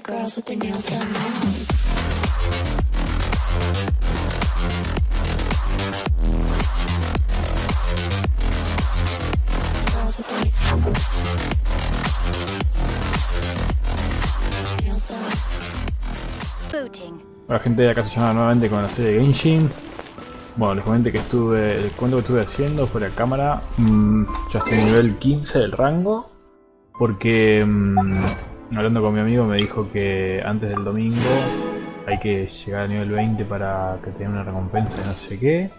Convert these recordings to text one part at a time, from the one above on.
girls with their nails done now. Girls with their nails done. Booting. Hola gente, acá sayonara nuevamente con la serie de Genshin. Bueno, les comenté que les cuento que estuve haciendo fuera de cámara. Ya estoy en nivel 15 del rango. Porque hablando con mi amigo me dijo que antes del domingo hay que llegar al nivel 20 para que tenga una recompensa de no sé qué.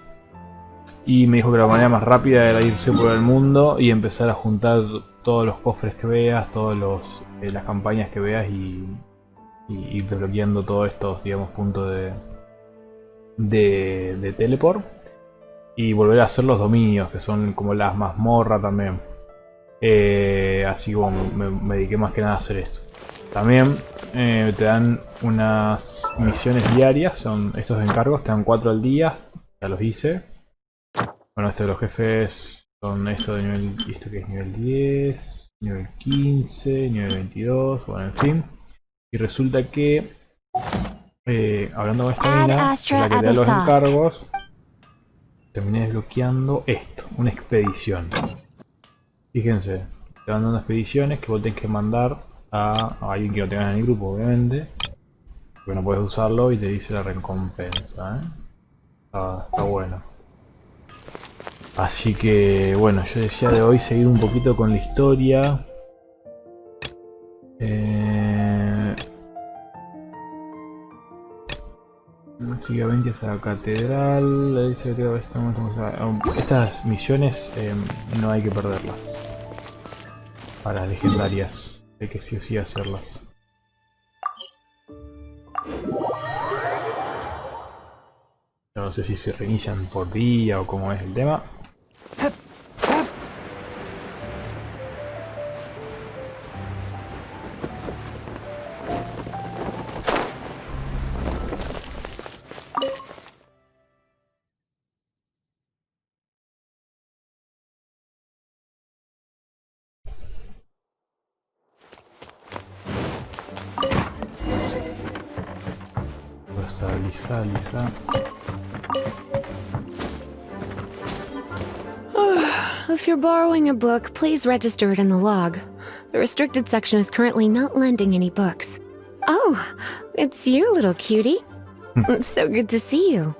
Y me dijo que la manera más rápida era irse por el mundo y empezar a juntar todos los cofres que veas, todas las campañas que veas y ir desbloqueando todos estos, digamos, puntos de teleport. Y volver a hacer los dominios, que son como las mazmorras también. Así que bueno, me dediqué más que nada a hacer esto. También te dan unas misiones diarias, son estos encargos, te dan 4 al día, ya los hice. Bueno, estos de los jefes son esto de nivel, esto que es nivel 10, nivel 15, nivel 22, bueno, en fin. Y resulta que, hablando con esta mina, que es la que te da los encargos, terminé desbloqueando esto, una expedición. Fíjense, te van dando expediciones que vos tenés que mandar a alguien que no tengas en el grupo, obviamente. Porque no puedes usarlo y te dice la recompensa, está bueno. Así que, bueno, yo decía de hoy seguir un poquito con la historia. Así que venti hasta la catedral. Estas misiones no hay que perderlas. Para las legendarias hay que sí o sí hacerlas. No sé si se reinician por día o cómo es el tema. Lisa. If you're borrowing a book, please register it in the log. The restricted section is currently not lending any books. Oh, it's you, little cutie. It's so good to see you.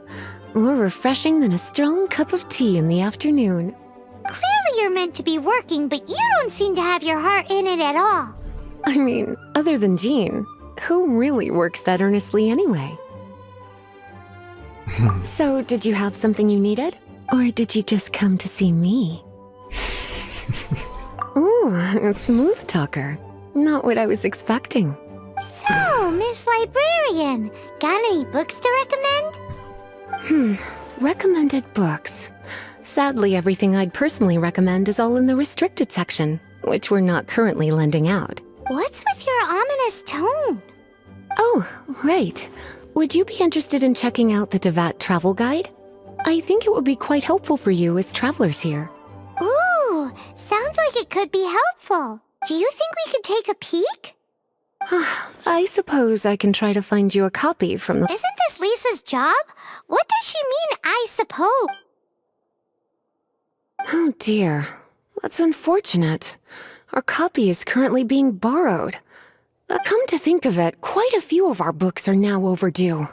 More refreshing than a strong cup of tea in the afternoon. Clearly you're meant to be working, but you don't seem to have your heart in it at all. I mean, other than Jean, who really works that earnestly anyway? So, did you have something you needed? Or did you just come to see me? Ooh, a smooth talker. Not what I was expecting. So, Miss Librarian, got any books to recommend? Recommended books. Sadly, everything I'd personally recommend is all in the restricted section, which we're not currently lending out. What's with your ominous tone? Oh, right. Would you be interested in checking out the Devat travel guide? I think it would be quite helpful for you as travelers here. Ooh, sounds like it could be helpful. Do you think we could take a peek? I suppose I can try to find you a copy from the... Isn't this Lisa's job? What does she mean, I suppose? Oh dear. That's unfortunate. Our copy is currently being borrowed. Come to think of it, quite a few of our books are now overdue.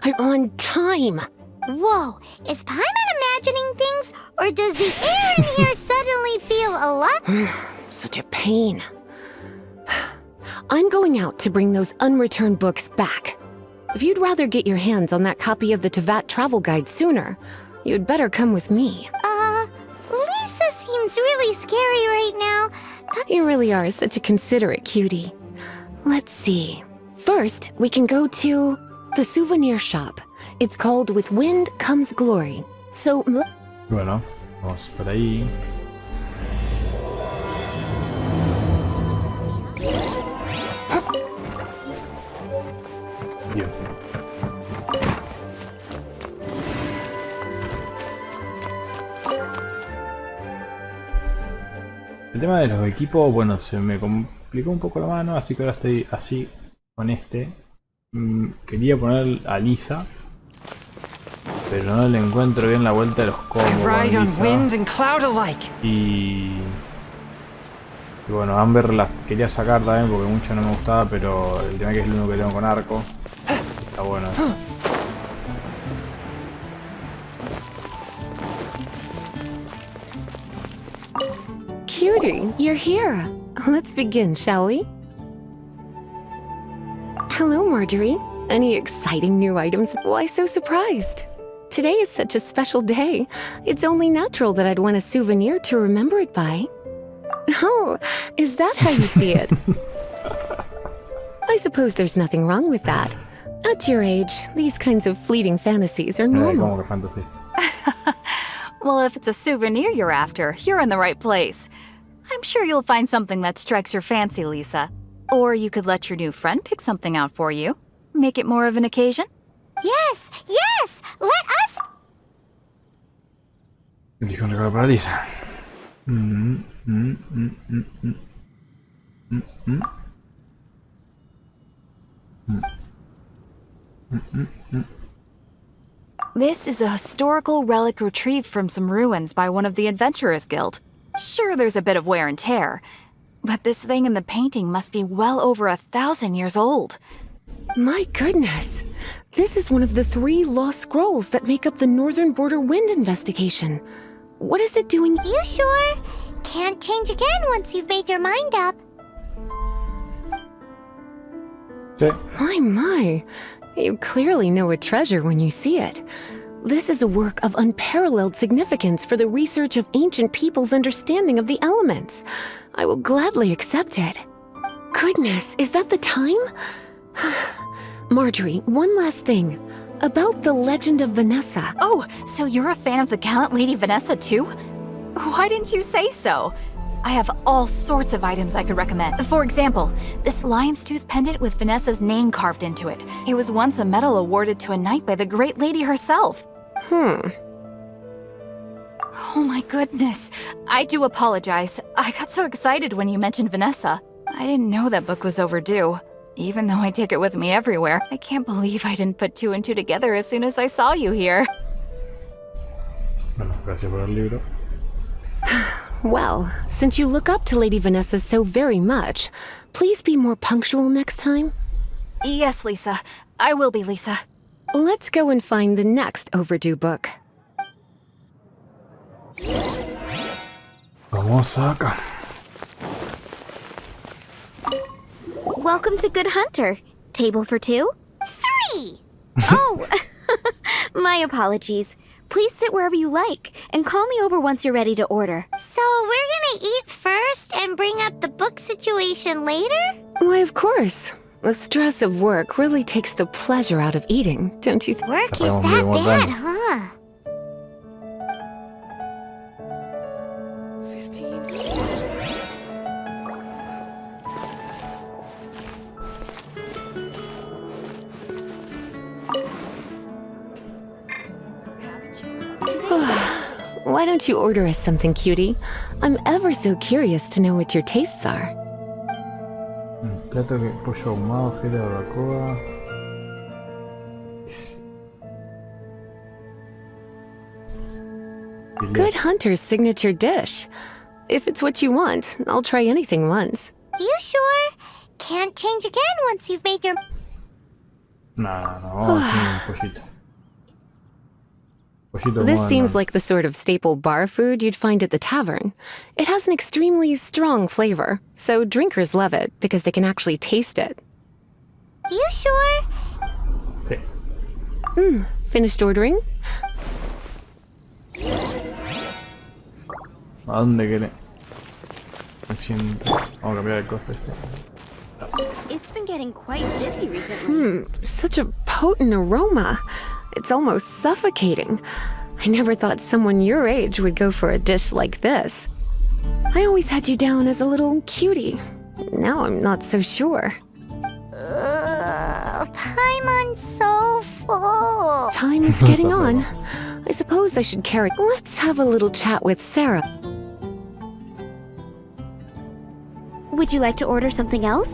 I'm on time. Whoa, is Paimon imagining things, or does the air in here suddenly feel alive? Such a pain. I'm going out to bring those unreturned books back. If you'd rather get your hands on that copy of the Devat travel guide sooner, you'd better come with me. Lisa seems really scary right now. You really are such a considerate cutie. Let's see. First, we can go to the souvenir shop. It's called With Wind Comes Glory. So... Bueno, vamos por ahí. Bien. El tema de los equipos, bueno, se me complicó un poco la mano, así que ahora estoy así con este. Quería poner a Lisa, pero no le encuentro bien la vuelta de los combos con Lisa. Y bueno, Amber la quería sacar también porque mucho no me gustaba, pero el tema es que es el único que tengo con arco. Está bueno eso. Cutie, you're here. Let's begin, shall we? Hello, Marjorie. Any exciting new items? Why so surprised? Today is such a special day. It's only natural that I'd want a souvenir to remember it by. Oh, is that how you see it? I suppose there's nothing wrong with that. At your age, these kinds of fleeting fantasies are normal. Como que fantasy. Well, if it's a souvenir you're after, you're in the right place. I'm sure you'll find something that strikes your fancy, Lisa. Or you could let your new friend pick something out for you. Make it more of an occasion. Yes, yes! Let us... Elijo un regalo para Lisa. This is a historical relic retrieved from some ruins by one of the Adventurers Guild. Sure, there's a bit of wear and tear, but this thing in the painting must be well over 1,000 years old. My goodness. This is one of the 3 lost scrolls that make up the Northern Border Wind investigation. What is it doing? You sure? Can't change again once you've made your mind up. Sí. My. You clearly know a treasure when you see it. This is a work of unparalleled significance for the research of ancient people's understanding of the elements. I will gladly accept it. Goodness, is that the time? Marjorie, one last thing. About the legend of Vanessa. Oh, so you're a fan of the gallant Lady Vanessa too? Why didn't you say so? I have all sorts of items I could recommend. For example, this lion's tooth pendant with Vanessa's name carved into it. It was once a medal awarded to a knight by the great lady herself. Oh my goodness. I do apologize. I got so excited when you mentioned Vanessa. I didn't know that book was overdue. Even though I take it with me everywhere, I can't believe I didn't put 2 and 2 together as soon as I saw you here. Bueno, gracias por el libro. Well, since you look up to Lady Vanessa so very much, please be more punctual next time. Yes, Lisa. I will be, Lisa. Let's go and find the next overdue book. Vamos acá. Welcome to Good Hunter. Table for 2? 3! Oh, my apologies. Please sit wherever you like, and call me over once you're ready to order. So we're gonna eat first and bring up the book situation later? Why, of course. The stress of work really takes the pleasure out of eating, don't you think? Work is that bad, huh? 15. Why don't you order us something, cutie? I'm ever so curious to know what your tastes are. Plato que pollo ahumado, filete de barbacoa. Good Hunter's signature dish. If it's what you want, I'll try anything once. You sure? Can't change again once you've made your... No. Vamos a hacer un pollito. Pollito This ahumado, seems no. like the sort of staple bar food you'd find at the tavern. It has an extremely strong flavor, so drinkers love it because they can actually taste it. You sure? Sí. Finished ordering? ¿A dónde querés? Vamos a cambiar de cosa este. It's been getting quite busy recently. Such a potent aroma. It's almost suffocating. I never thought someone your age would go for a dish like this. I always had you down as a little cutie. Now I'm not so sure. Paimon's so full. Time is getting on. I suppose I should carry... Let's have a little chat with Sarah. Would you like to order something else?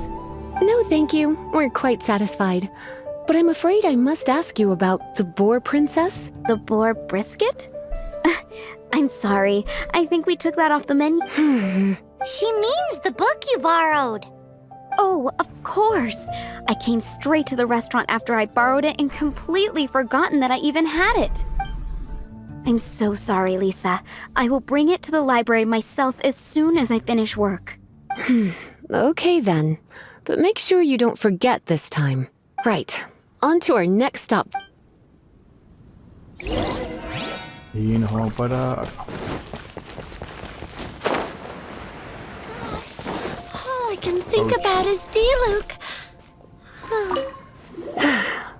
No, thank you. We're quite satisfied. But I'm afraid I must ask you about the boar princess. The boar brisket? I'm sorry. I think we took that off the menu. She means the book you borrowed. Oh, of course. I came straight to the restaurant after I borrowed it and completely forgotten that I even had it. I'm so sorry, Lisa. I will bring it to the library myself as soon as I finish work. Okay then. But make sure you don't forget this time. Right. On to our next stop. Y nos vamos para... All I can think about is D-Luke.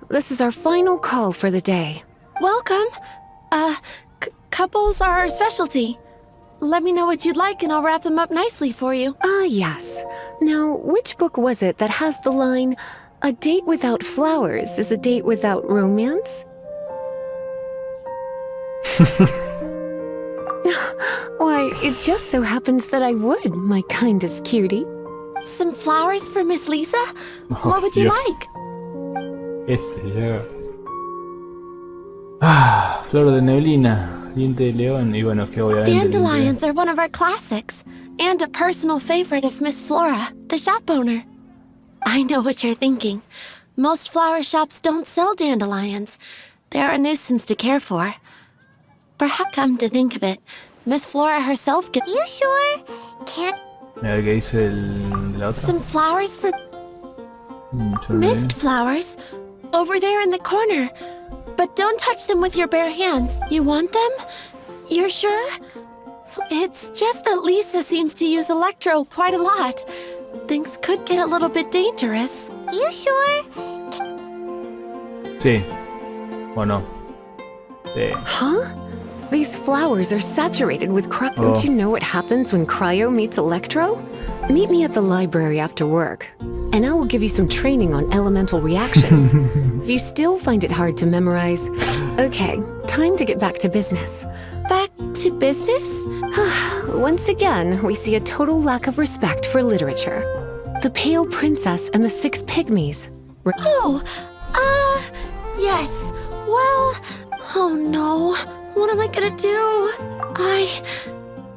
This is our final call for the day. Welcome. Couples are our specialty. Let me know what you'd like and I'll wrap them up nicely for you. Ah, yes. Now, which book was it that has the line, "A date without flowers is a date without romance"? Why, it just so happens that I would, my kindest cutie. Some flowers for Miss Lisa? What would you Dios. like? Ese llega. Ah, flor de neblina, diente de león y bueno, que obviamente... Dandelions are one of our classics, and a personal favorite of Miss Flora, the shop owner. I know what you're thinking. Most flower shops don't sell dandelions. They're a nuisance to care for. Perhaps, come to think of it, Miss Flora herself could... You sure? Can't. A ver qué dice el de la otra. Some flowers for Flor de mist neblina. flowers over there in the corner. But don't touch them with your bare hands. You want them? You're sure? It's just that Lisa seems to use electro quite a lot. Things could get a little bit dangerous. You sure? Sí. ¿O no? Sí. Huh? These flowers are saturated with cryo. Oh. Don't you know what happens when cryo meets electro? Meet me at the library after work, and I will give you some training on elemental reactions. If you still find it hard to memorize, okay, time to get back to business. Back to business? Once again, we see a total lack of respect for literature. The Pale Princess and the Six Pygmies. Oh, yes. Well, oh no. What am I gonna do?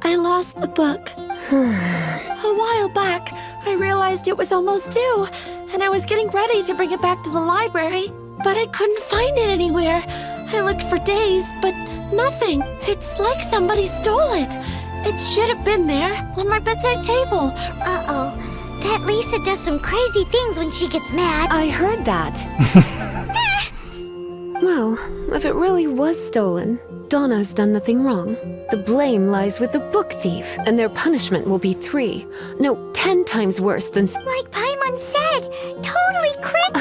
I lost the book. A while back, I realized it was almost due, and I was getting ready to bring it back to the library, but I couldn't find it anywhere. I looked for days, but nothing. It's like somebody stole it. It should have been there on my bedside table. Uh-oh. That Lisa does some crazy things when she gets mad. I heard that. Well, if it really was stolen, Donna's done nothing wrong. The blame lies with the book thief, and their punishment will be 10 times worse than... Like Paimon said, totally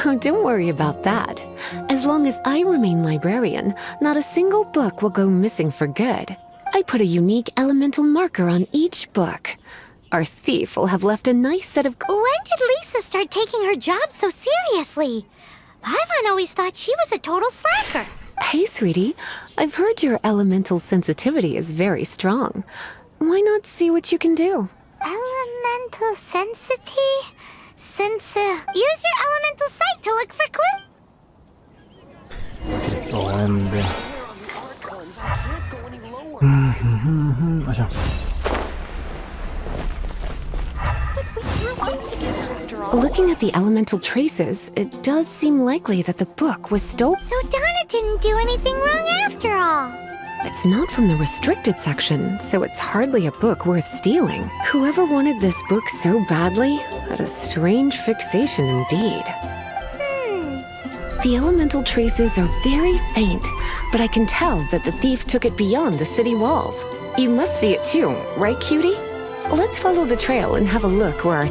Oh, don't worry about that. As long as I remain librarian, not a single book will go missing for good. I put a unique elemental marker on each book. Our thief will have left a nice set of... When did Lisa start taking her job so seriously? Paimon always thought she was a total slacker. Hey, sweetie, I've heard your elemental sensitivity is very strong. Why not see what you can do? Elemental sensity? Use your elemental sight to look for clues. Obviamente. Allá. Looking at the elemental traces, it does seem likely that the book was stolen. So Donna didn't do anything wrong after all. It's not from the restricted section, so it's hardly a book worth stealing. Whoever wanted this book so badly had a strange fixation indeed. The elemental traces are very faint, but I can tell that the thief took it beyond the city walls. You must see it too, right, cutie? Let's follow the trail and have a look where our...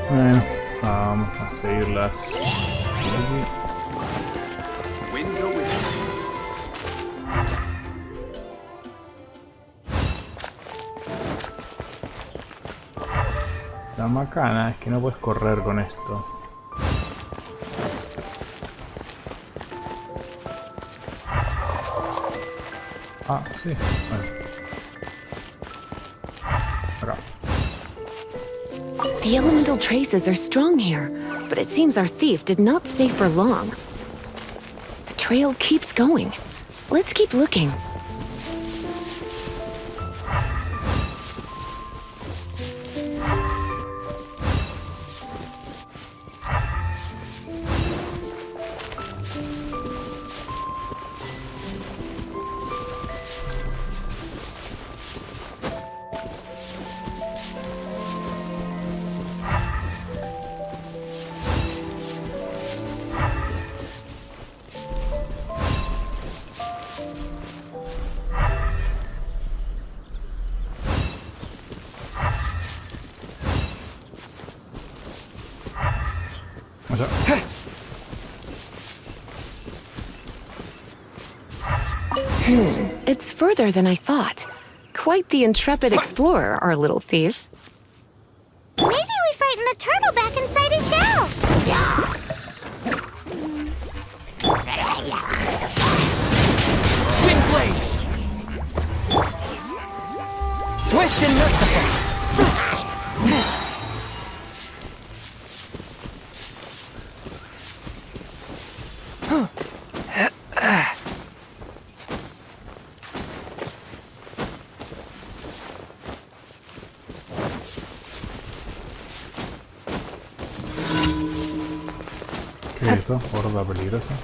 Bueno, vamos a seguirlas. La macana es que no puedes correr con esto. Ah, sí. Bueno. Acá. The elemental traces are strong here, but it seems our thief did not stay for long. The trail keeps going. Let's keep looking. It's further than I thought. Quite the intrepid explorer, our little thief. Maybe we frightened the turtle back inside his shell. Twin blade! Swift and merciful! ¿Qué es esto? Horda peligrosa.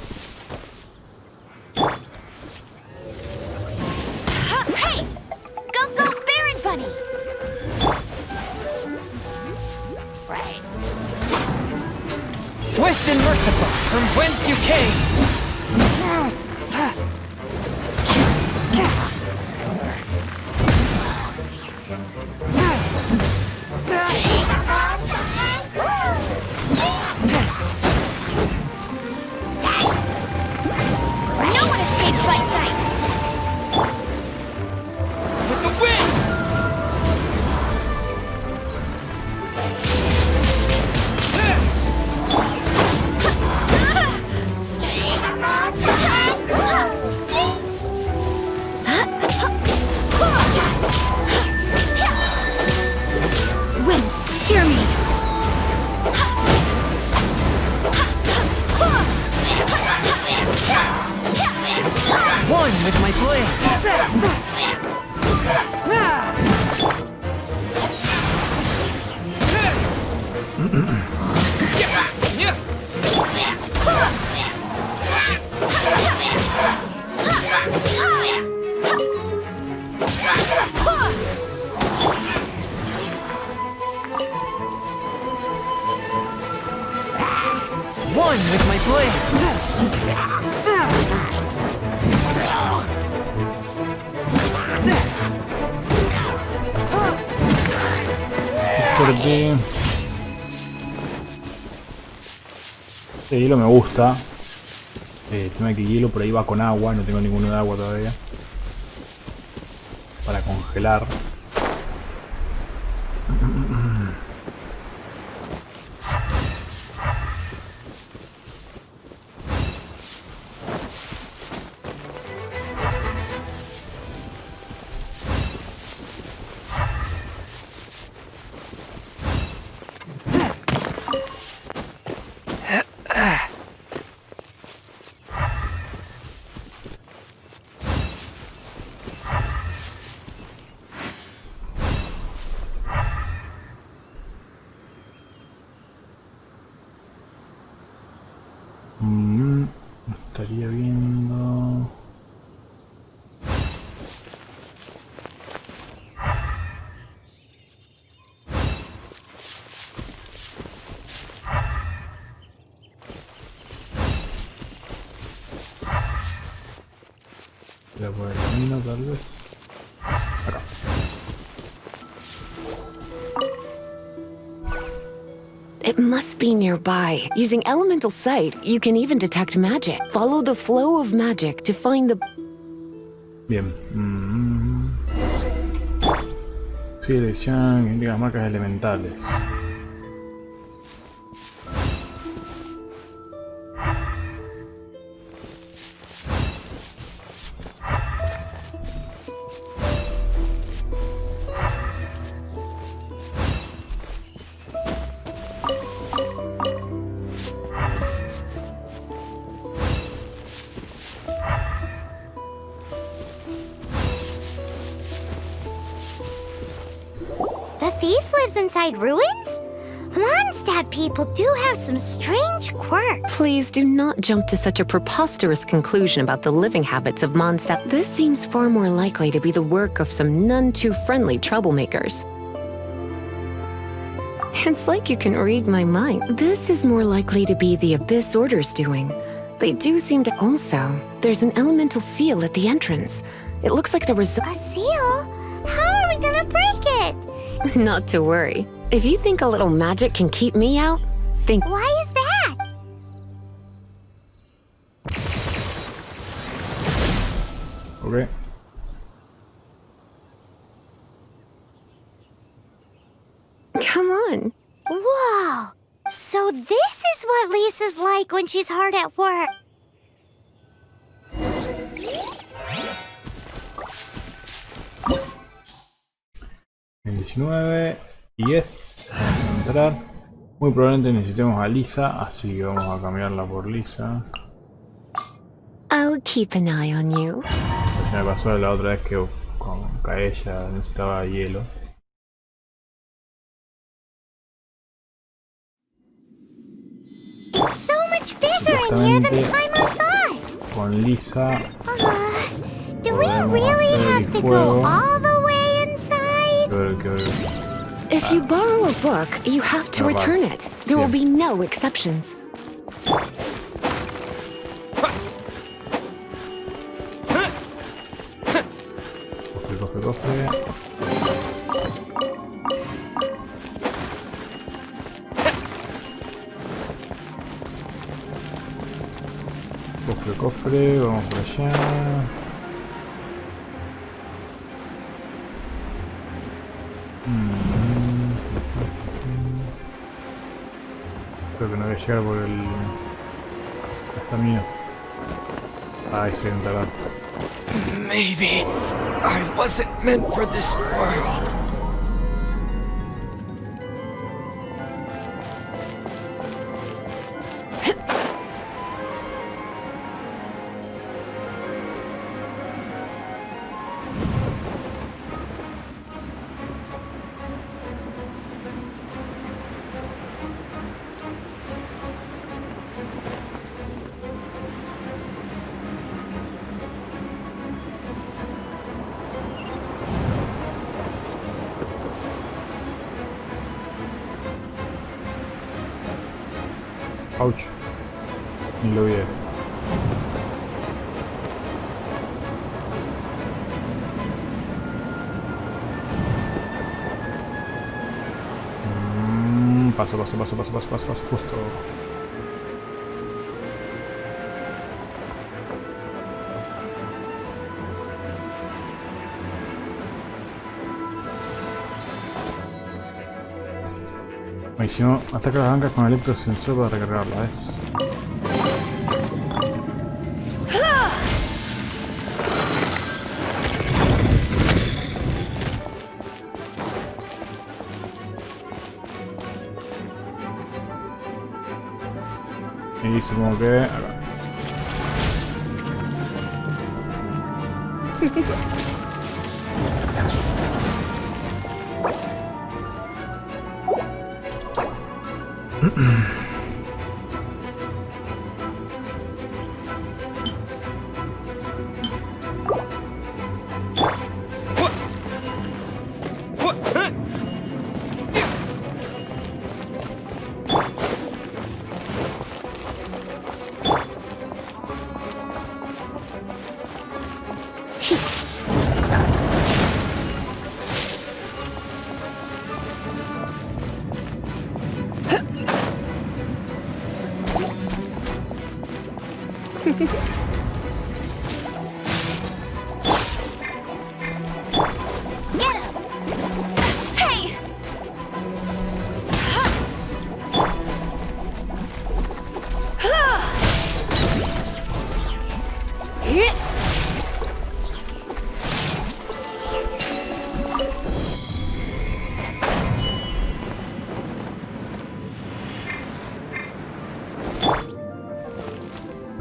Hey! Go, Baron Bunny! Swift and merciful, from whence you came! No one escapes my sight! With the wind! Wind, hear me! One with my blade! One with my blade! Porque este hielo me gusta. El tema es que hielo por ahí va con agua, no tengo ninguno de agua todavía para congelar. Estaría viendo... Voy a poner el camino tal vez. Acá. It must be nearby. Using elemental sight, you can even detect magic. Follow the flow of magic to find the... Bien. Sí, dirección que indica las marcas elementales. inside ruins? Mondstadt people do have some strange quirks. Please do not jump to such a preposterous conclusion about the living habits of Mondstadt. This seems far more likely to be the work of some none too friendly troublemakers. It's like you can read my mind. This is more likely to be the Abyss Order's doing. They do seem to... Also, there's an elemental seal at the entrance. It looks like the result... A seal? How are we gonna break it? Not to worry. If you think a little magic can keep me out, think... Why is that? Ok. Come on. Whoa! So this is what Lisa's like when she's hard at work. El 19. Y es. Vamos a entrar. Muy probablemente necesitemos a Lisa, así que vamos a cambiarla por Lisa. I'll keep an eye on you. Pues me pasó la otra vez que con ella necesitaba hielo. It's so much bigger in here than Paimon thought. Con Lisa. Do we really have to go all the way inside? If you borrow a book, you have to return it. There will be no exceptions. Cofre. Cofre, vamos por allá. Creo que no voy a llegar por el... Está mío. Ahí se entrará. Maybe I wasn't meant for this world. Ouch. Ni lo vi. Paso, justo. Buenísimo. Ataca las bancas con electrosensor para recargarla, ¿ves? Y supongo que... acá.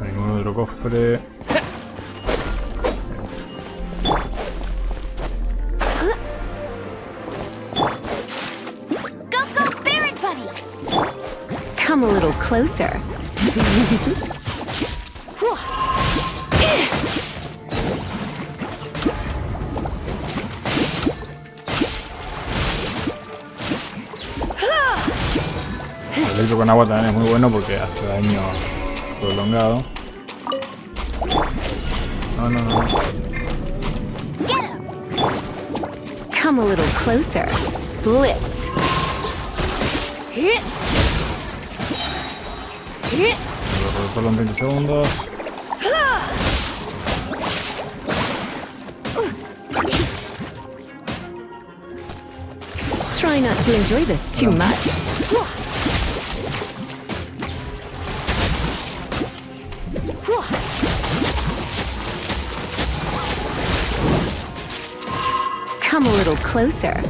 Ningún otro cofre. Come a little closer. El electro con agua también es muy bueno porque hace daño prolongado. No. Come a little closer. Blitz. Solo en 20 segundos. Try not to enjoy this too much. Come a little closer.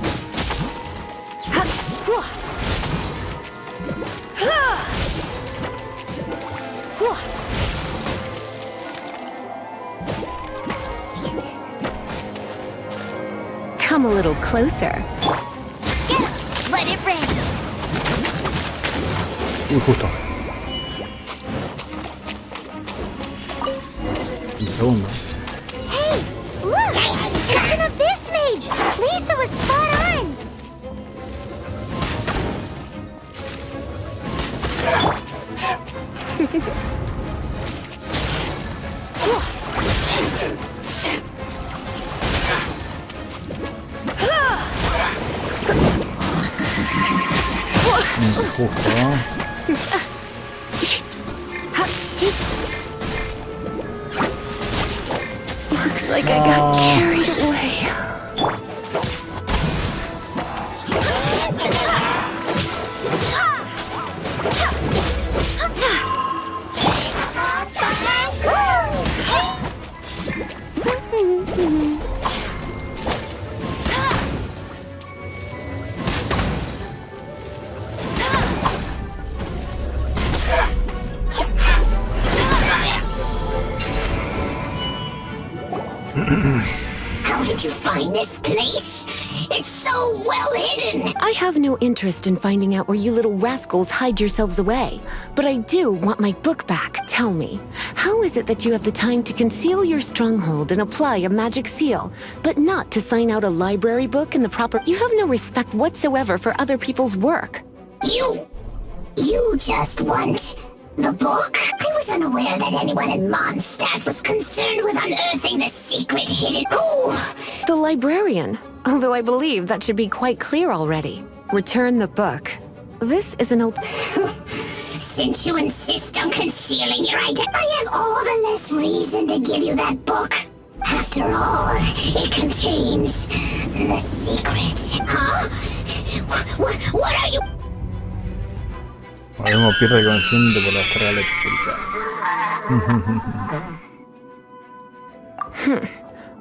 Come a little closer. Let it rain. Justo. Un segundo. Hey, look! It's an abyss mage! Lisa was spot on! Justo. Looks like I got carried away. How did you find this place? It's so well hidden! I have no interest in finding out where you little rascals hide yourselves away, but I do want my book back. Tell me, how is it that you have the time to conceal your stronghold and apply a magic seal, but not to sign out a library book in the proper— You have no respect whatsoever for other people's work. You just want the book? I was unaware that anyone in Mondstadt was concerned with unearthing the secret hidden— Who? The librarian, although I believe that should be quite clear already. Return the book. This is an old— Since you insist on concealing your identity, I have all the less reason to give you that book. After all, it contains the secret. Huh? What are you— Ahora mismo pierde el consciente por la descarga eléctrica.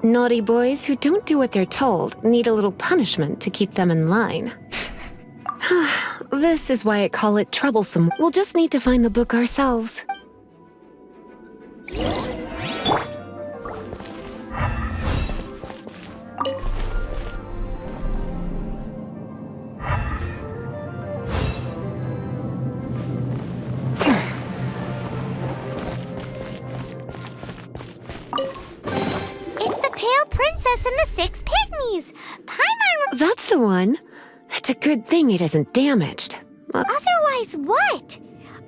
Naughty boys who don't do what they're told need a little punishment to keep them in line. This is why I call it troublesome. We'll just need to find the book ourselves. It's the Pale Princess and the Six Pygmies! Paimon— That's the one. It's a good thing it isn't damaged. Otherwise what?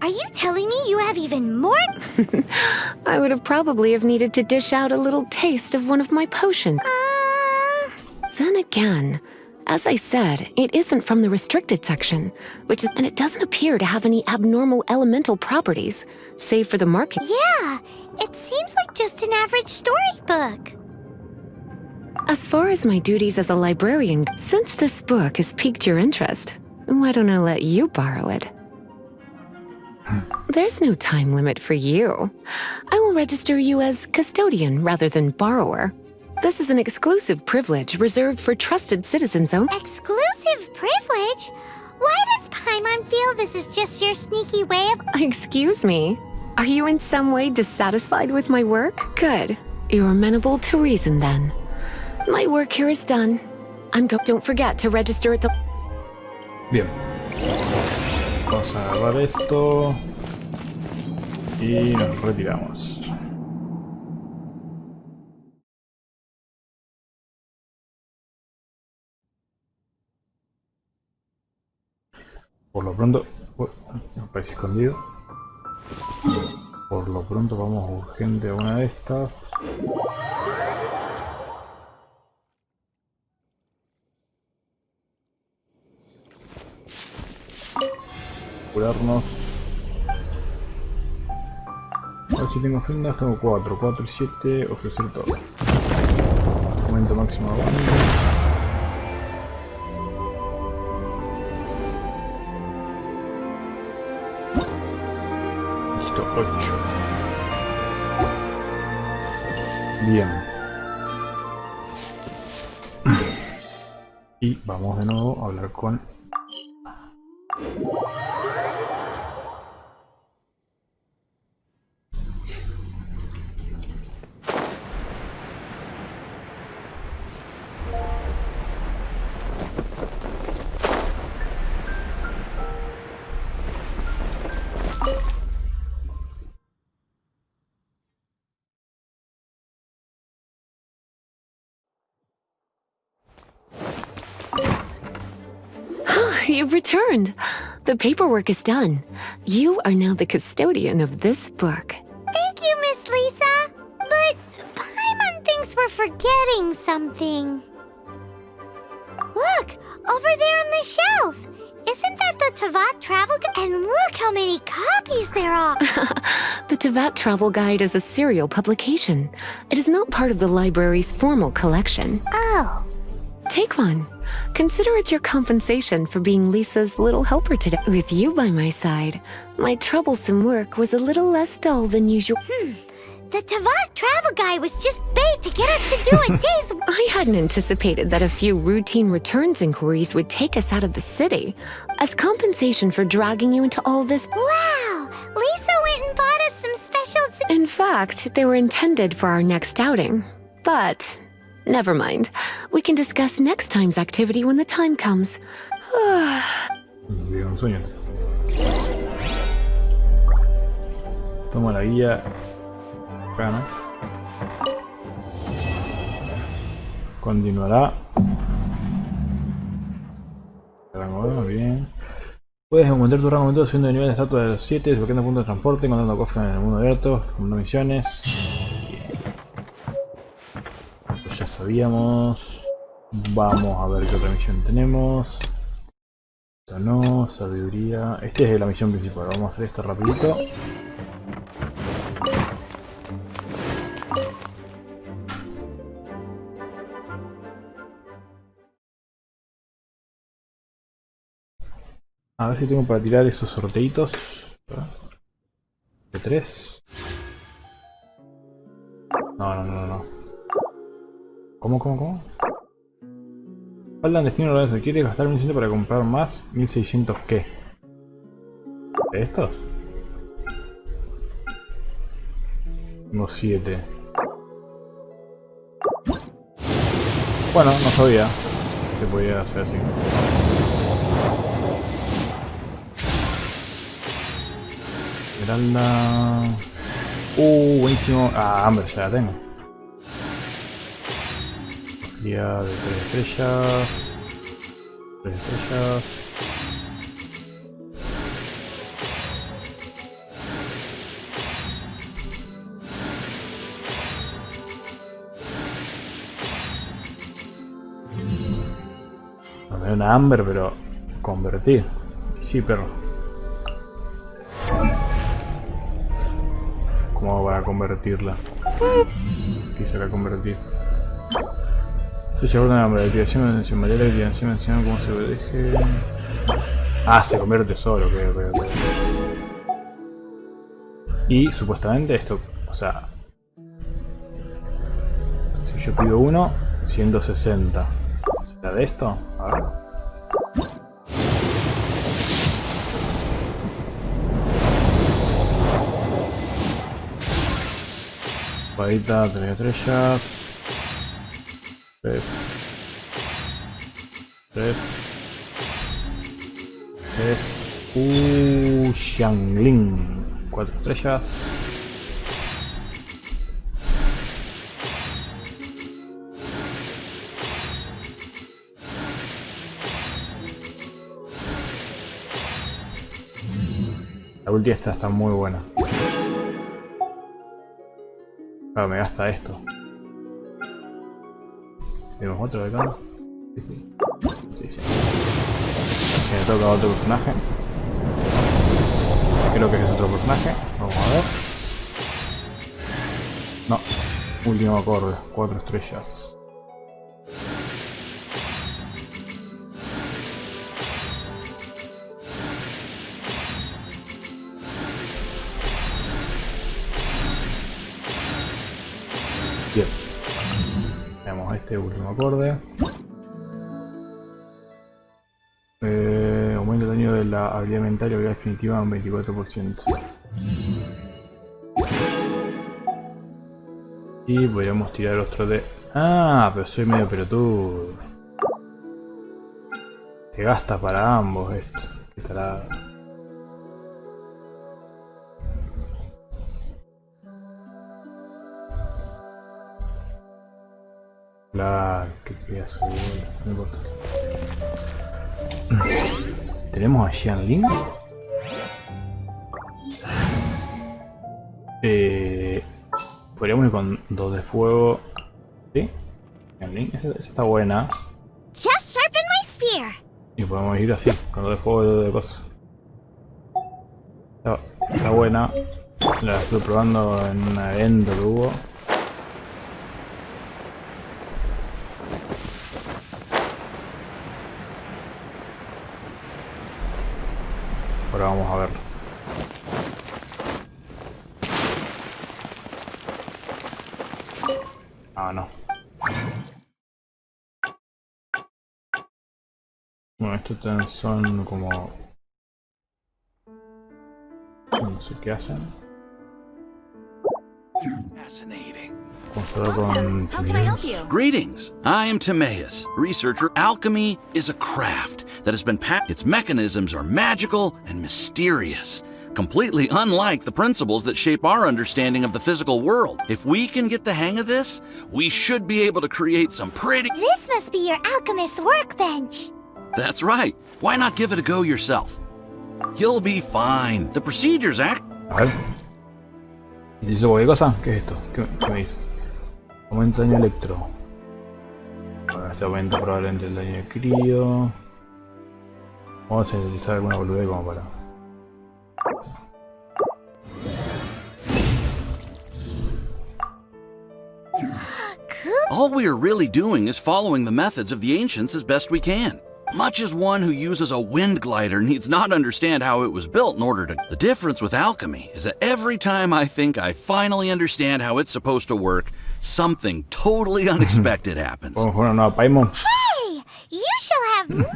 Are you telling me you have even more— I would have probably have needed to dish out a little taste of one of my potions. Then again, as I said, it isn't from the restricted section, and it doesn't appear to have any abnormal elemental properties, save for the marking. Yeah, it seems like just an average storybook. As far as my duties as a librarian, since this book has piqued your interest, why don't I let you borrow it? There's no time limit for you. I will register you as custodian rather than borrower. This is an exclusive privilege reserved for trusted citizens only. Exclusive privilege? Why does Paimon feel this is just your sneaky way of— Excuse me. Are you in some way dissatisfied with my work? Good. You're amenable to reason then. My work here is done. Don't forget to register at the— Bien. Vamos Vamos a agarrar esto y nos retiramos. Por lo pronto, me parece escondido. Por lo pronto vamos urgente a una de estas. Curarnos. A ver si tengo ofrendas, tengo 4 y 7, ofrecer todo. Momento máximo de avance. Listo, 8. Bien. Y vamos de nuevo a hablar con... You've returned. The paperwork is done. You are now the custodian of this book. Thank you, Miss Lisa. But Paimon thinks we're forgetting something. Look, over there on the shelf. Isn't that the Tavat Travel Guide? And look how many copies there are. The Tavat Travel Guide is a serial publication. It is not part of the library's formal collection. Oh. Take one. Consider it your compensation for being Lisa's little helper today. With you by my side, my troublesome work was a little less dull than usual. The Tavat Travel Guide was just bait to get us to do a day's... I hadn't anticipated that a few routine returns inquiries would take us out of the city. As compensation for dragging you into all this... Wow! Lisa went and bought us some specials... In fact, they were intended for our next outing. But... never mind. We can discuss next time's activity when the time comes. Un sueño. Toma la guía. Acá, ¿no? Continuará. Rango 1, bien. Puedes aumentar tu rango subiendo de nivel de estatua de los 7, desbloqueando puntos de transporte, encontrando cofres en el mundo abierto, cumpliendo misiones. Pues ya sabíamos. Vamos a ver qué otra misión tenemos. Esto no, sabiduría. Esta es la misión principal. Vamos a hacer esto rapidito. A ver si tengo para tirar esos sorteitos. ¿De 3? No. ¿Cómo? Faltan destino de eso. ¿Quieres gastar 1100 para comprar más? 1600 ¿qué? ¿De estos? Tengo 7. Bueno, no sabía que se podía hacer así. Esmeralda. Buenísimo. Ah, hombre, ya la tengo. Día de 3 estrellas. 3 estrellas. Me da una Amber, pero convertir. Sí, perro. ¿Cómo hago para convertirla? Quisiera convertir. Se orden a la activación en mayor activación menciona cómo se deje. Ah, se convierte solo, ok. Y supuestamente esto, o sea, si yo pido uno, 160. ¿Será de esto? A ver. Espadita, 3 estrellas. 3. Xiangling. 4 estrellas. La ulti esta está muy buena. Claro, me gasta esto. Tenemos otro de acá. Sí. Me toca otro personaje. Creo que es otro personaje. Vamos a ver. No. Último acorde. 4 estrellas. Bien. Veamos este último acorde. Aumenta el daño de la habilidad mental y habilidad definitiva un 24%. Y podríamos tirar otro de... Ah, pero soy medio pelotudo. Te gasta para ambos esto. Qué tarado. Claro, qué pedazo de bola, no importa. Tenemos a Xianling. Podríamos ir con 2 de fuego. ¿Sí? Xianling, esa está buena. Just sharpen my spear. Y podemos ir así, con 2 de fuego y 2 de cosas. Está buena. La estuve probando en un evento que hubo. Ahora vamos a verlo. Ah, no. Bueno, estos son como... no sé qué hacen. Fascinating. Vamos a ver con... How can I help you? Greetings. I am Timaeus, researcher. Alchemy is a craft that has been its mechanisms are magical and mysterious, completely unlike the principles that shape our understanding of the physical world. If we can get the hang of this, we should be able to create some pretty... This must be your alchemist's workbench. That's right. Why not give it a go yourself? You'll be fine. The procedures act... A ver. ¿Hizo cualquier cosa? ¿Qué es esto? ¿Qué me hizo? Aumenta el daño electro. Bueno, este aumenta probablemente el daño de crío. Vamos a utilizar alguna boludez como para... All we are really doing is following the methods of the ancients as best we can. Much as one who uses a wind glider needs not understand how it was built in order to... The difference with alchemy is that every time I think I finally understand how it's supposed to work, something totally unexpected happens. Vamos a una Paimon. Hey, you shall have no...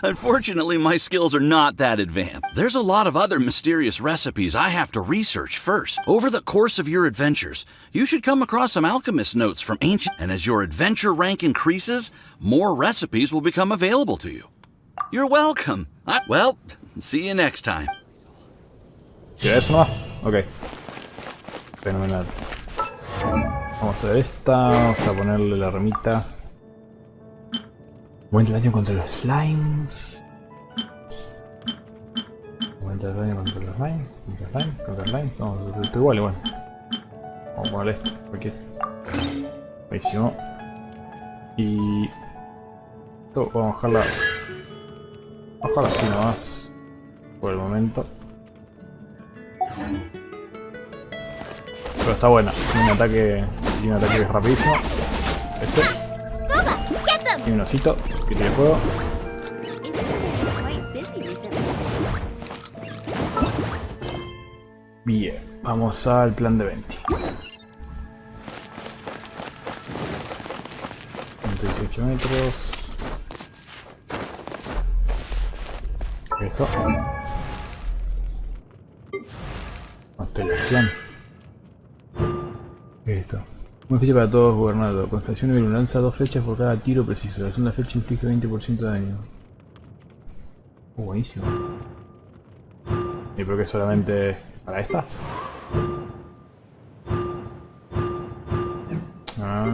Unfortunately, my skills are not that advanced. There's a lot of other mysterious recipes I have to research first. Over the course of your adventures, you should come across some alchemist notes from ancient... And as your adventure rank increases, more recipes will become available to you. You're welcome. Well, see you next time. ¿Qué eso nomás? Ok. Fenomenal. Vamos a hacer esta. Vamos a ponerle la ramita. Aumenta el daño contra los slimes. Aumenta el daño contra los slimes. Contra slimes. No, esto igual, igual. Vamos a ponerle esto. Porque... buenísimo. Y... esto vamos a bajarla. Bajarla así nomás. Por el momento. Pero está buena. Tiene un ataque rapidísimo. Este. Y un osito que tiene fuego. Bien, vamos al plan de venti. 118 metros. Esto. Constelación. Esto. Una flecha para todos gobernados. Constelación de lanza 2 flechas por cada tiro preciso. La segunda flecha inflige 20% de daño. Buenísimo. ¿Y por qué solamente para esta? Ah.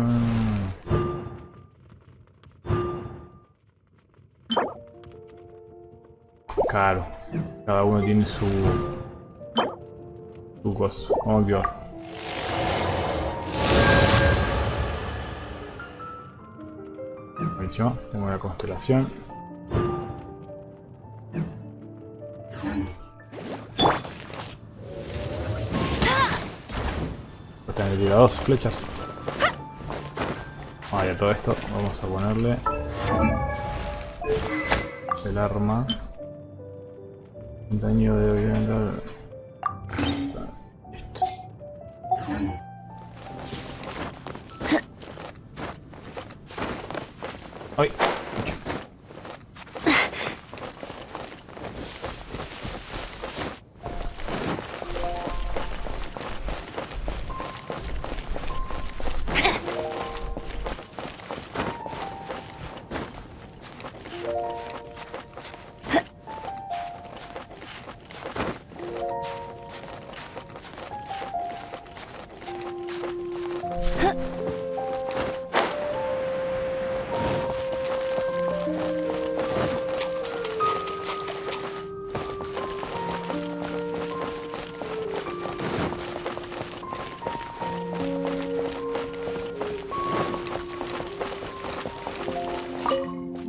Claro, cada uno tiene su cosa. Vamos a activar. Buenísimo, tengo una constelación. Pues tengo que tirar 2 flechas. Vale, a todo esto vamos a ponerle el arma. Daño de violento. Listo. ¡Ay!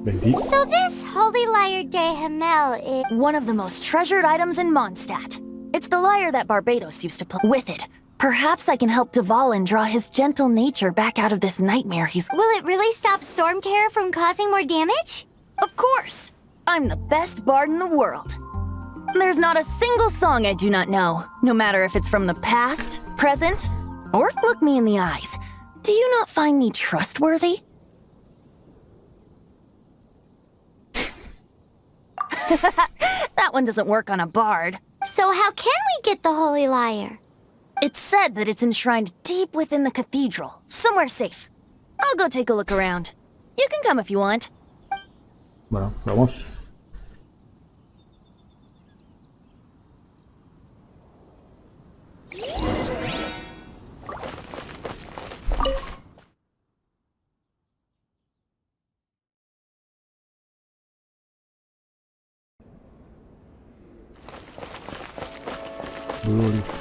Venti. So this Holy Lyre de Hamel is... One of the most treasured items in Mondstadt. It's the lyre that Barbados used to play. With it, perhaps I can help Dvalin draw his gentle nature back out of this nightmare he's... Will it really stop Storm Terror from causing more damage? Of course! I'm the best bard in the world. There's not a single song I do not know, no matter if it's from the past, present, or look me in the eyes. Do you not find me trustworthy? That one doesn't work on a bard. So how can we get the Holy Lyre? It's said that it's enshrined deep within the cathedral, somewhere safe. I'll go take a look around. You can come if you want. Bueno, vamos.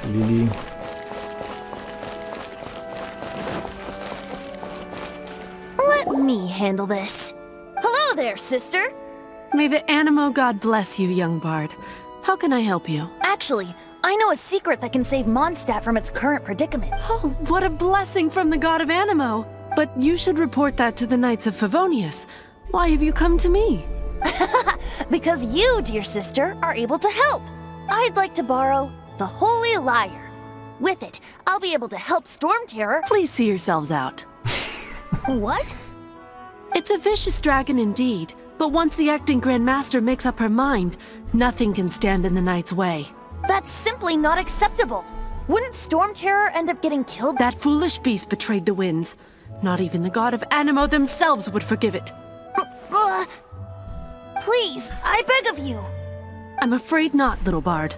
Lily. Let me handle this. Hello there, sister. May the Animo god bless you, young bard. How can I help you? Actually, I know a secret that can save Mondstadt from its current predicament. Oh, what a blessing from the god of Animo! But you should report that to the Knights of Favonius. Why have you come to me? Because you, dear sister, are able to help. I'd like to borrow the Holy Lyre. With it, I'll be able to help Storm Terror. Please see yourselves out. What? It's a vicious dragon indeed, but once the acting Grand Master makes up her mind, nothing can stand in the Knight's way. That's simply not acceptable. Wouldn't Storm Terror end up getting killed? That foolish beast betrayed the winds. Not even the god of Animo themselves would forgive it. Please, I beg of you. I'm afraid not, little bard.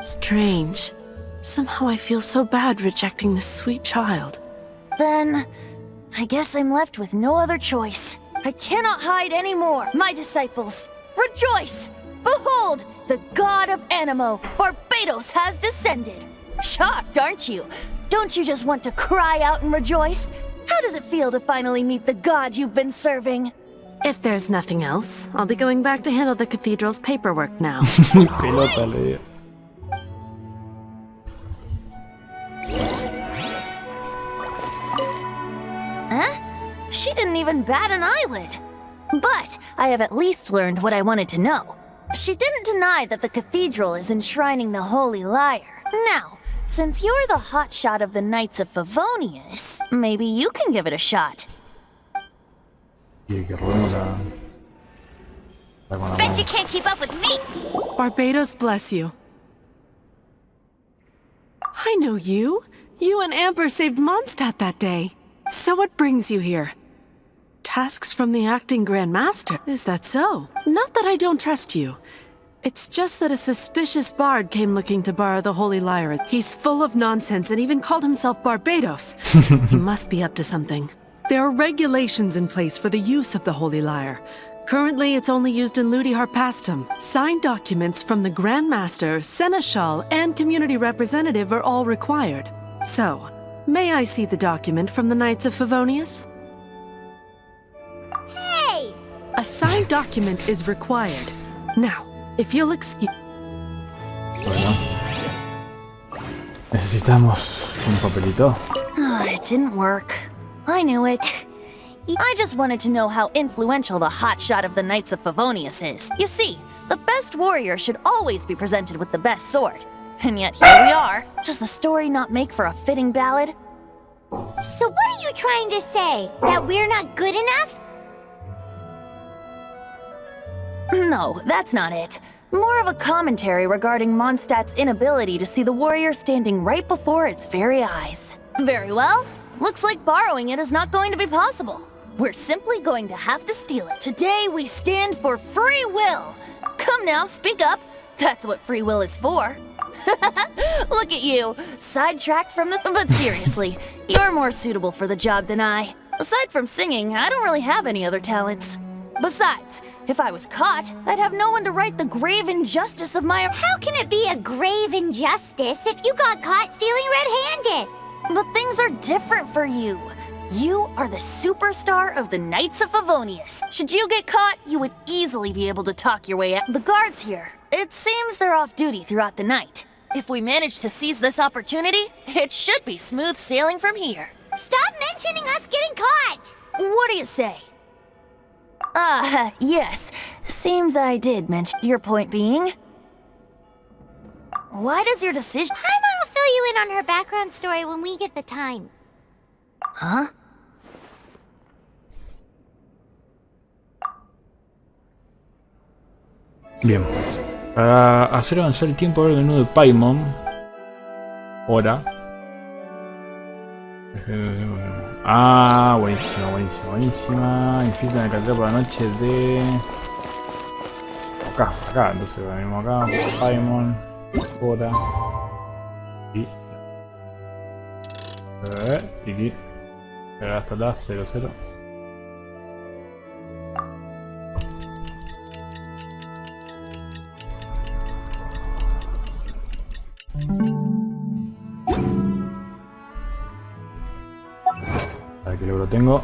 Strange. Somehow I feel so bad rejecting this sweet child. Then, I guess I'm left with no other choice. I cannot hide anymore. My disciples, rejoice! Behold, the god of Animo, Barbados, has descended. Shocked, aren't you? Don't you just want to cry out and rejoice? How does it feel to finally meet the god you've been serving? If there's nothing else, I'll be going back to handle the cathedral's paperwork now. Pelota, le. Huh? She didn't even bat an eyelid. But I have at least learned what I wanted to know. She didn't deny that the cathedral is enshrining the Holy Lyre. Now, since you're the hotshot of the Knights of Favonius, maybe you can give it a shot. Y que robemos la con la Bet mano. you can't keep up with me! Barbados bless you. I know you. You and Amber saved Mondstadt that day. So what brings you here? Tasks from the acting Grand Master. Is that so? Not that I don't trust you. It's just that a suspicious bard came looking to borrow the Holy Lyre. He's full of nonsense and even called himself Barbados. He must be up to something. There are regulations in place for the use of the Holy Lyre. Currently, it's only used in Ludi Harpastum. Signed documents from the Grand Master, Seneschal, and Community Representative are all required. So, may I see the document from the Knights of Favonius? Hey! A signed document is required. Now, if you'll excuse... Bueno. Necesitamos un papelito. It didn't work. I knew it. I just wanted to know how influential the hotshot of the Knights of Favonius is. You see, the best warrior should always be presented with the best sword. And yet here we are. Does the story not make for a fitting ballad? So what are you trying to say? That we're not good enough? No, that's not it. More of a commentary regarding Mondstadt's inability to see the warrior standing right before its very eyes. Very well. Looks like borrowing it is not going to be possible. We're simply going to have to steal it. Today we stand for free will. Come now, speak up. That's what free will is for. Look at you, sidetracked from the... But seriously, you're more suitable for the job than I. Aside from singing, I don't really have any other talents. Besides, if I was caught, I'd have no one to right the grave injustice of my... How can it be a grave injustice if you got caught stealing red-handed? But things are different for you. You are the superstar of the Knights of Favonius. Should you get caught, you would easily be able to talk your way out. The guards here, it seems they're off duty throughout the night. If we manage to seize this opportunity, it should be smooth sailing from here. Stop mentioning us getting caught! What do you say? Yes. Seems I did mention. Your point being? Why does your decision... Paimon will fill you in on her background story when we get the time. Huh? Bien. Para hacer avanzar el tiempo del menú de Paimon. Hola. Ah, buenísima, buenísima, buenísima. Infiltra en la cartera por la noche de... Acá, entonces venimos acá. Paimon. Hola. Y... Tiki. Hasta la 00. A ver qué logro tengo.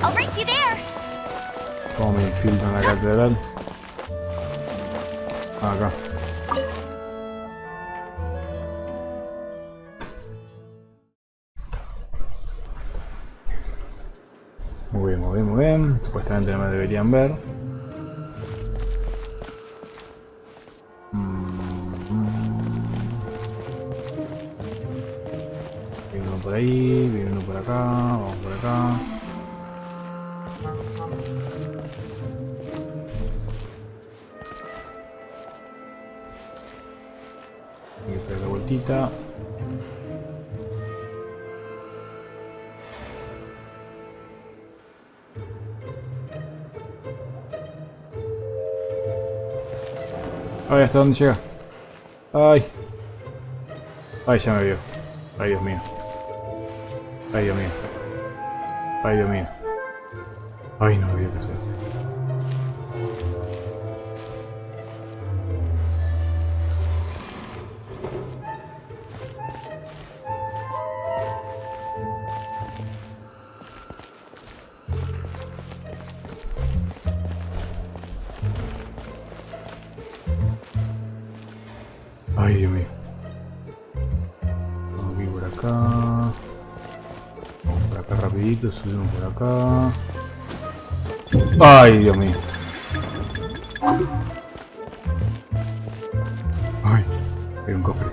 I'll race you there. ¿Cómo me infiltro en la catedral? Acá. Muy bien, muy bien, muy bien. Supuestamente no me deberían ver. Viene uno por ahí, viene uno por acá, vamos por acá. Hay que hacer la vueltita. Ay, ¿hasta dónde llega? Ay. Ay, ya me vio. Ay, Dios mío. Ay, Dios mío. Ay, Dios mío. Ay, no me vio que sea. Ay, Dios mío. Vamos aquí por acá. Vamos por acá rapidito, subimos por acá. Ay, Dios mío. Ay, hay un cofre.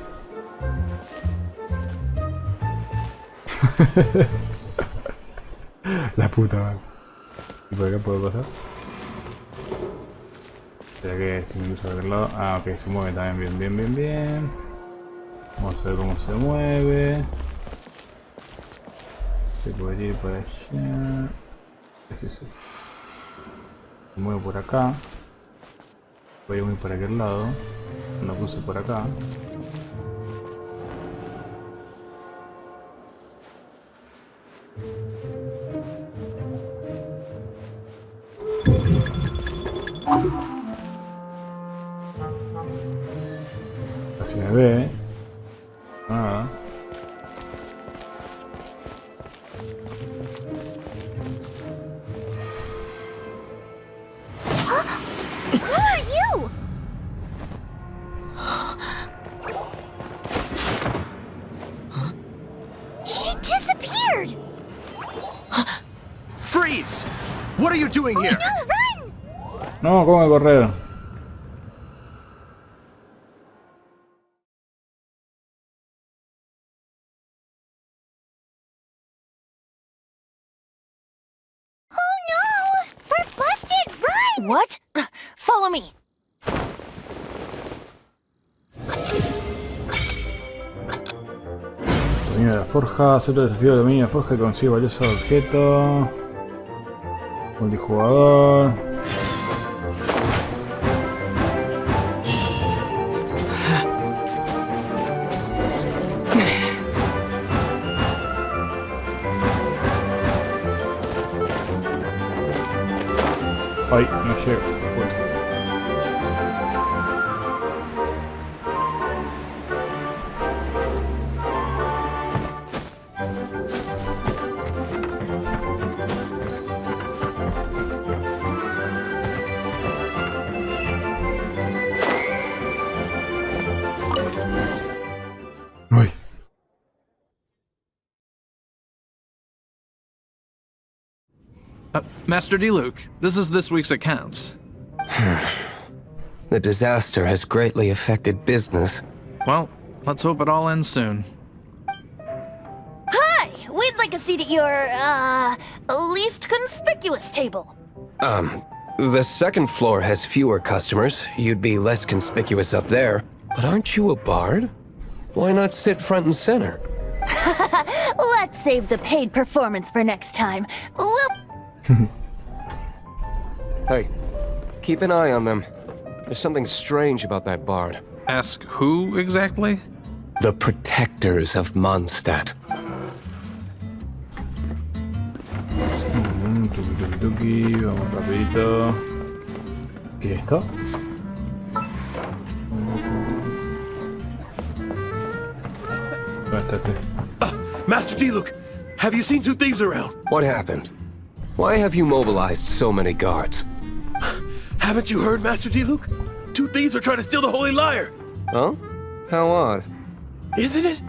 La puta madre. ¿Y por acá puedo pasar? Espera que si me cruzo de aquel lado. Ah, ok, se mueve también. Bien. Vamos a ver cómo se mueve. Se puede ir por allá. Se mueve por acá. Voy a ir por aquel lado. Lo puse por acá. Así me ve. Nada. Who are you? She disappeared! Freeze! What are you doing here? No, run! No, ¿cómo que correr? Oh no! We're busted! Run! What? Follow me. Dominio de la forja, acepta el desafío de dominio de la forja y consigue valiosos objetos. Multijugador. Ay, no llego. Bueno. Ay. Master D-Luke, this is this week's accounts. The disaster has greatly affected business. Well, let's hope it all ends soon. Hi! We'd like a seat at your, least conspicuous table. The second floor has fewer customers. You'd be less conspicuous up there. But aren't you a bard? Why not sit front and center? Let's save the paid performance for next time. Well, Hey, keep an eye on them. There's something strange about that bard. Ask who exactly? The protectors of Mondstadt. Tuki, vamos rapidito. ¿Qué es esto? ¿Dónde está este? Master D-Luke, have you seen two thieves around? What happened? Why have you mobilized so many guards? Haven't you heard, Master D-Luke? Two thieves are trying to steal the Holy Lyre! Huh? How odd. Isn't it?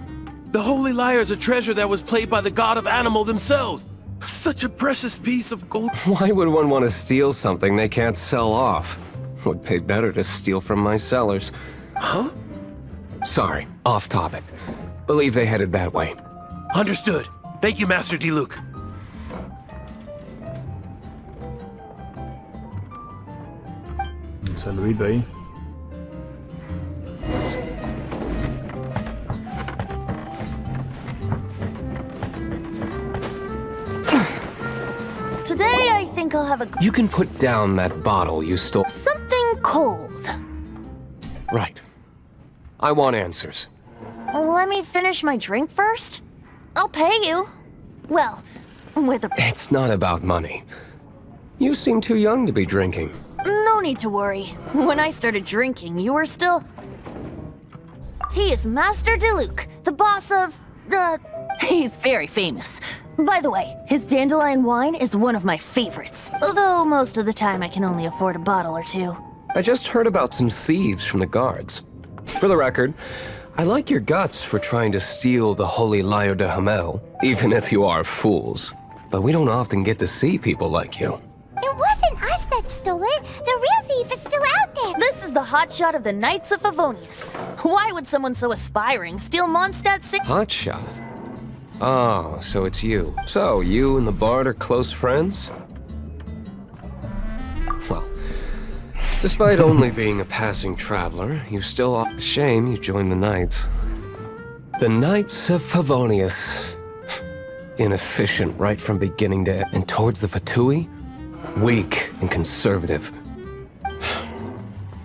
The Holy Lyre is a treasure that was played by the god of animal themselves. Such a precious piece of gold. Why would one want to steal something they can't sell off? Would pay better to steal from my sellers. Huh? Sorry, off topic. Believe they headed that way. Understood. Thank you, Master D-Luke. Un saludito ahí. today I think I'll have a... You can put down that bottle you stole. something cold. Right. I want answers. Let me finish my drink first. I'll pay you. Well, with a... It's not about money. You seem too young to be drinking. No need to worry. When I started drinking, you were still... He is Master D-Luke, the boss of... He's very famous. By the way, his dandelion wine is one of my favorites. Although most of the time I can only afford a bottle or two. I just heard about some thieves from the guards. For the record, I like your guts for trying to steal the Holy Lyre de Hamel, even if you are fools. But we don't often get to see people like you. It wasn't us that stole it. The real thief is still out there. This is the hotshot of the Knights of Favonius. Why would someone so aspiring steal Mondstadt City? Hotshot? Oh, so it's you. So, you and the Bard are close friends? Well, Despite only being a passing traveler, you still are. Shame you joined the Knights. The Knights of Favonius. Inefficient right from beginning to end. And towards the Fatui? Weak and conservative.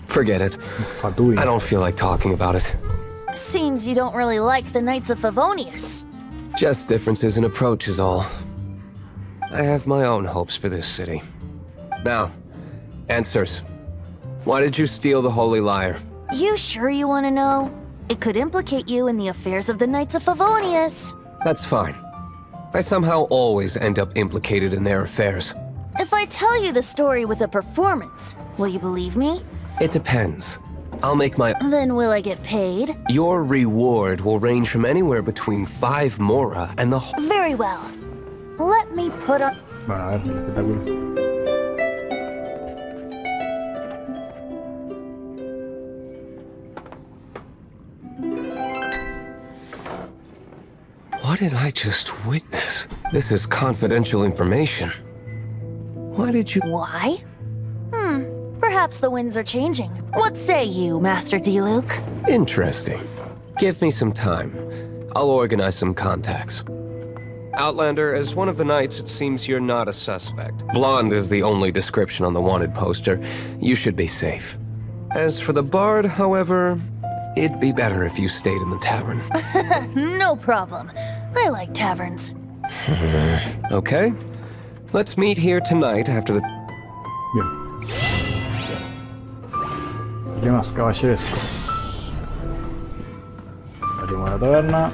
Forget it. Fatui. I don't feel like talking about it. Seems you don't really like the Knights of Favonius. Just differences in approach is all. I have my own hopes for this city. Now, answers. Why did you steal the Holy Lyre? You sure you want to know? It could implicate you in the affairs of the Knights of Favonius. That's fine. I somehow always end up implicated in their affairs. If I tell you the story with a performance, will you believe me? It depends. I'll make my... Then will I get paid? Your reward will range from anywhere between 5 mora and the... Very well. Let me put on... Bueno, a ver, el espectáculo. What did I just witness? This is confidential information. Why did you... Why? Perhaps the winds are changing. What say you, Master Diluc? Interesting. Give me some time. I'll organize some contacts. Outlander, as one of the Knights, it seems you're not a suspect. Blonde is the only description on the wanted poster. You should be safe. As for the Bard, however, it'd be better if you stayed in the tavern. No problem. I like taverns. Okay. Let's meet here tonight after the... Bien. Problemas caballerescos. Salimos a la taberna.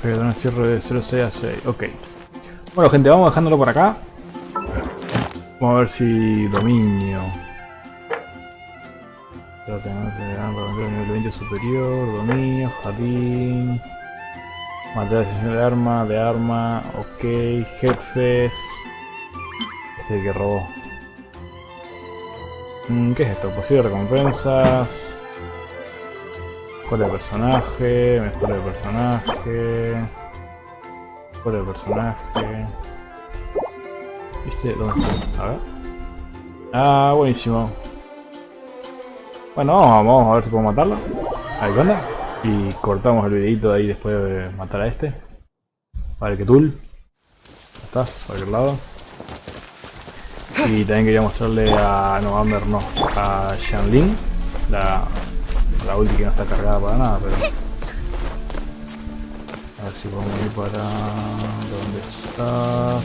Pero un cierre de 06 a 6. Ok. Bueno, gente, vamos dejándolo por acá. Vamos a ver si dominio. Nivel 20 superior, dominio, jardín. Materiales de arma, ok, jefes. Este que robó. ¿Qué es esto? Posibles recompensas. Mejora de personaje, mejora de personaje. Mejora de personaje. ¿Viste? ¿Dónde está? A ver. Ah, buenísimo. Bueno, vamos a ver si puedo matarlo. Ahí anda. Y cortamos el videito de ahí después de matar a este. Vale, que Tul. ¿Estás? Por aquel lado. Y también quería mostrarle a... No, Amber no. A Shanlin. La ulti que no está cargada para nada, pero... A ver si podemos ir para... ¿Dónde estás?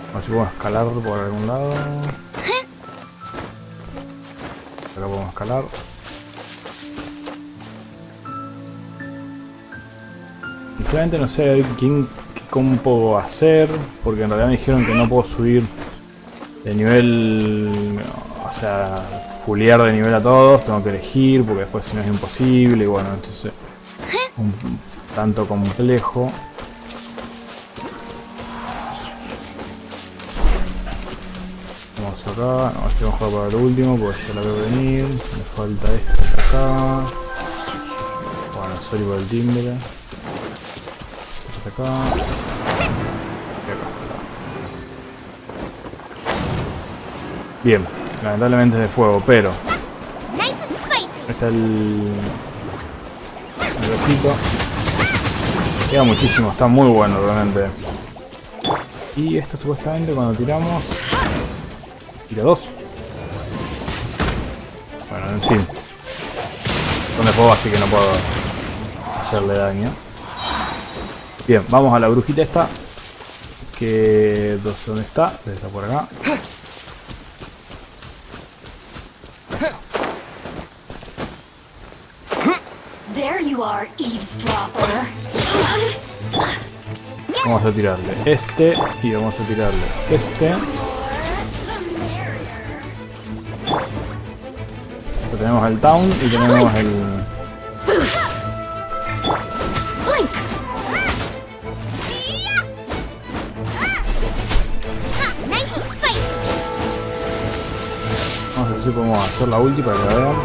A ver si podemos escalar por algún lado. Acá podemos escalar. Sinceramente no sé qué compo hacer, porque en realidad me dijeron que no puedo subir de nivel, o sea, fullear de nivel a todos, tengo que elegir porque después si no es imposible y bueno, entonces un tanto complejo. Vamos acá, no, este vamos a jugar para el último porque ya la veo venir, me falta este acá. Bueno, sorry por el timbre. Acá. Y acá. Bien, lamentablemente es de fuego, pero está el besito. Queda muchísimo, está muy bueno realmente. Y esto supuestamente cuando tiramos tira 2. Bueno, en fin, son de fuego así que no puedo hacerle daño. Bien, vamos a la brujita esta. Que... ¿Dónde está? Está por acá. There you are, eavesdropper. Vamos a tirarle este y vamos a tirarle este. Tenemos el town y tenemos el... si podemos hacer la ulti para que la vean.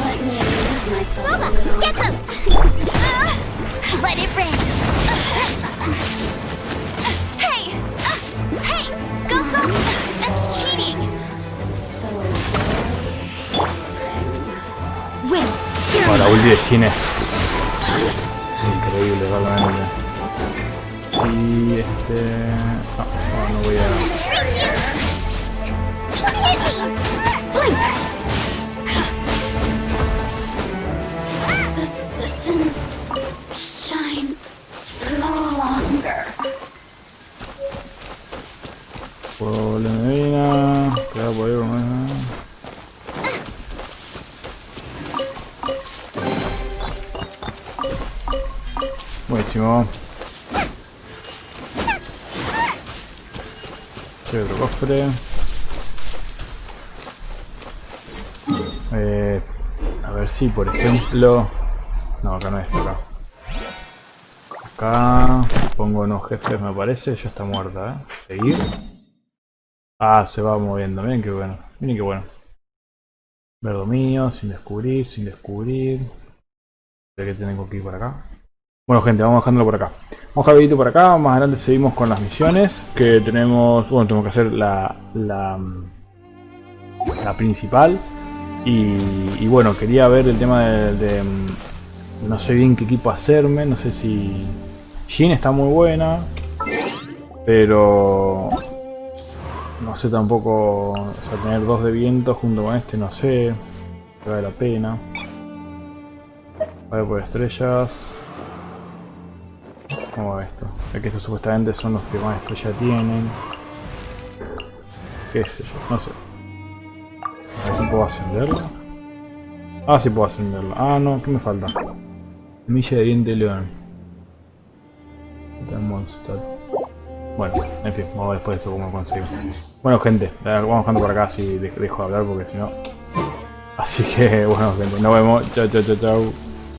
Let me amuse myself a little. Get them! Let it rain. Hey! Hey! Go, go! That's cheating! So Wait! Bueno, la ulti de Jin es increíble realmente. Y no voy a... the citizens shine no longer. Medina, claro, por ahí, buenísimo. Hay otro cofre. A ver si, por ejemplo... No, acá no es, acá. Acá pongo unos jefes, me parece. Ya está muerta, Seguir. Ah, se va moviendo. Miren qué bueno. Miren qué bueno. Ver dominio, sin descubrir, sin descubrir. Creo que tengo que ir por acá. Bueno, gente, vamos dejándolo por acá. Vamos a dejar el videito por acá. Más adelante seguimos con las misiones que tenemos. Bueno, tenemos que hacer la principal. Y bueno, quería ver el tema de no sé bien qué equipo hacerme. No sé si... Jin está muy buena. Pero... no sé tampoco... O sea, tener 2 de viento junto con este, no sé. Si vale la pena. Vale por estrellas. ¿Cómo va esto? Es que estos supuestamente son los que más estrella tienen. ¿Qué sé yo? No sé. A ver si puedo ascenderlo. Ah, sí puedo ascenderlo. Ah, no, ¿qué me falta? Semilla de diente de león. Bueno, en fin, vamos a ver después de esto cómo lo conseguimos. Bueno, gente, vamos dejando por acá si dejo de hablar porque si no... Así que, bueno, gente, nos vemos. Chao, chao, chao, chao.